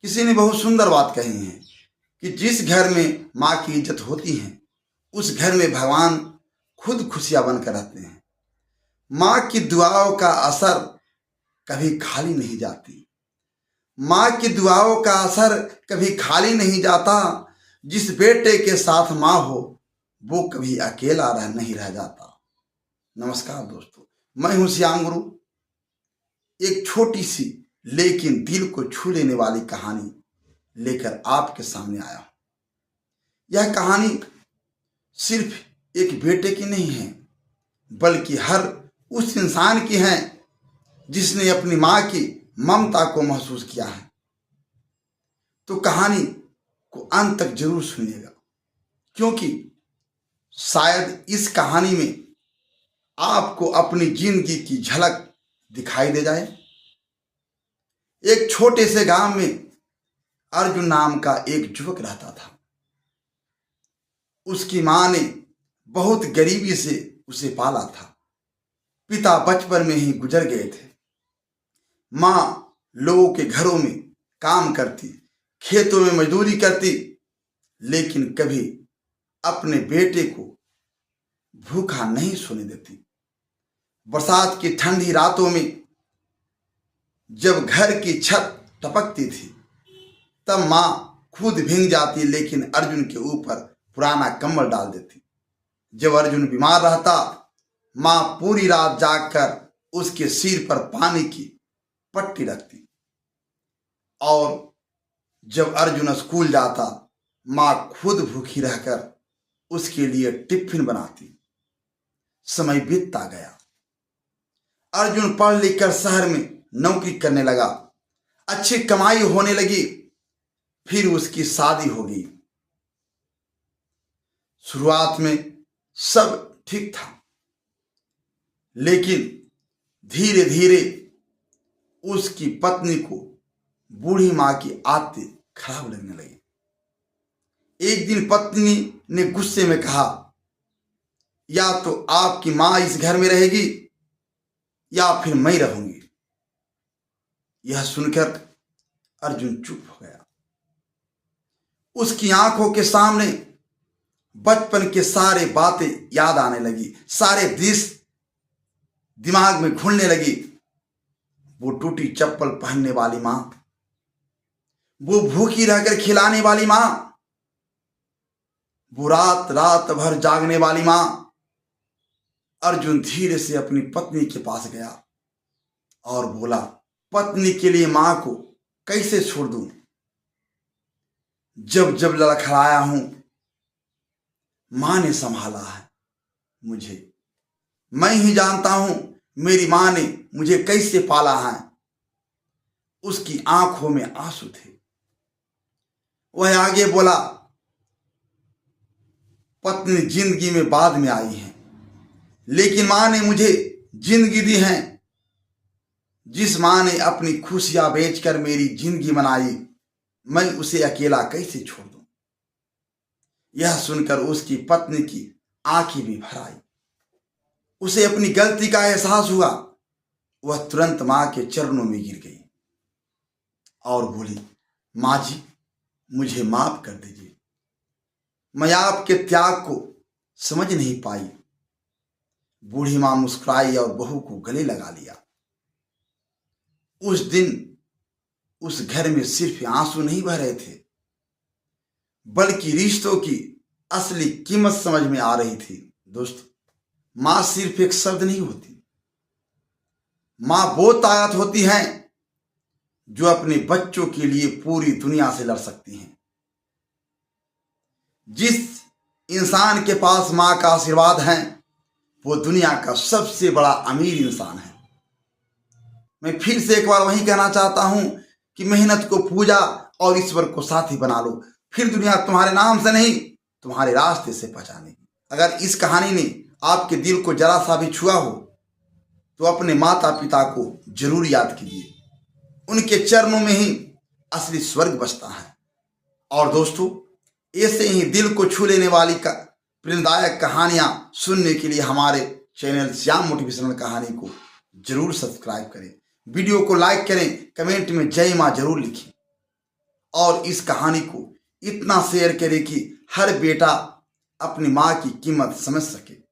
किसी ने बहुत सुंदर बात कही है कि जिस घर में माँ की इज्जत होती है उस घर में भगवान खुद खुशियां बनकर रहते हैं। माँ की दुआओं का असर कभी खाली नहीं जाती। माँ की दुआओं का असर कभी खाली नहीं जाता। जिस बेटे के साथ माँ हो वो कभी अकेला नहीं रह जाता। नमस्कार दोस्तों, मैं हूं श्याम गुरु। एक छोटी सी लेकिन दिल को छू लेने वाली कहानी लेकर आपके सामने आया हूं। यह कहानी सिर्फ एक बेटे की नहीं है बल्कि हर उस इंसान की है जिसने अपनी माँ की ममता को महसूस किया है। तो कहानी को अंत तक जरूर सुनिएगा, क्योंकि शायद इस कहानी में आपको अपनी जिंदगी की झलक दिखाई दे जाए। एक छोटे से गांव में अर्जुन नाम का एक युवक रहता था। उसकी मां ने बहुत गरीबी से उसे पाला था। पिता बचपन में ही गुजर गए थे। मां लोगों के घरों में काम करती, खेतों में मजदूरी करती, लेकिन कभी अपने बेटे को भूखा नहीं सोने देती। बरसात की ठंडी रातों में जब घर की छत टपकती थी तब मां खुद भीग जाती, लेकिन अर्जुन के ऊपर पुराना कंबल डाल देती। जब अर्जुन बीमार रहता मां पूरी रात जागकर उसके सिर पर पानी की पट्टी रखती, और जब अर्जुन स्कूल जाता मां खुद भूखी रहकर उसके लिए टिफिन बनाती। समय बीतता गया। अर्जुन पढ़ लिख कर शहर में नौकरी करने लगा। अच्छी कमाई होने लगी। फिर उसकी शादी हो गई। शुरुआत में सब ठीक था, लेकिन धीरे धीरे उसकी पत्नी को बूढ़ी मां की आदतें खराब लगने लगी। एक दिन पत्नी ने गुस्से में कहा, या तो आपकी मां इस घर में रहेगी या फिर मैं रहूंगी। यह सुनकर अर्जुन चुप हो गया। उसकी आंखों के सामने बचपन के सारे बातें याद आने लगी। सारे दृश्य दिमाग में घुलने लगी। वो टूटी चप्पल पहनने वाली मां, वो भूखी रहकर खिलाने वाली मां, वो रात रात भर जागने वाली मां। अर्जुन धीरे से अपनी पत्नी के पास गया और बोला, पत्नी के लिए मां को कैसे छोड़ दूं? जब जब लड़खड़ाया हूं मां ने संभाला है मुझे। मैं ही जानता हूं मेरी मां ने मुझे कैसे पाला है। उसकी आंखों में आंसू थे। वह आगे बोला, पत्नी जिंदगी में बाद में आई है, लेकिन मां ने मुझे जिंदगी दी है। जिस मां ने अपनी खुशियां बेचकर मेरी जिंदगी बनाई, मैं उसे अकेला कैसे छोड़ दूं? यह सुनकर उसकी पत्नी की आंखें भी भर आई। उसे अपनी गलती का एहसास हुआ। वह तुरंत मां के चरणों में गिर गई और बोली, मां जी, मुझे माफ कर दीजिए। मैं आपके त्याग को समझ नहीं पाई। बूढ़ी मां मुस्कुराई और बहू को गले लगा लिया। उस दिन उस घर में सिर्फ आंसू नहीं बह रहे थे, बल्कि रिश्तों की असली कीमत समझ में आ रही थी। दोस्तों, मां सिर्फ एक शब्द नहीं होती। मां वो ताकत होती है जो अपने बच्चों के लिए पूरी दुनिया से लड़ सकती है। जिस इंसान के पास मां का आशीर्वाद है वो दुनिया का सबसे बड़ा अमीर इंसान है। मैं फिर से एक बार वही कहना चाहता हूं कि मेहनत को पूजा और ईश्वर को साथी बना लो, फिर दुनिया तुम्हारे नाम से नहीं तुम्हारे रास्ते से पहचानेगी। अगर इस कहानी ने आपके दिल को जरा सा भी छुआ हो तो अपने माता पिता को जरूर याद कीजिए। उनके चरणों में ही असली स्वर्ग बसता है। और दोस्तों, ऐसे ही दिल को छू लेने वाली प्रेरणादायक कहानियां सुनने के लिए हमारे चैनल श्याम मोटिवेशनल कहानी को जरूर सब्सक्राइब करें। वीडियो को लाइक करें, कमेंट में जय मां जरूर लिखें। और इस कहानी को इतना शेयर करें कि हर बेटा अपनी माँ की कीमत समझ सके।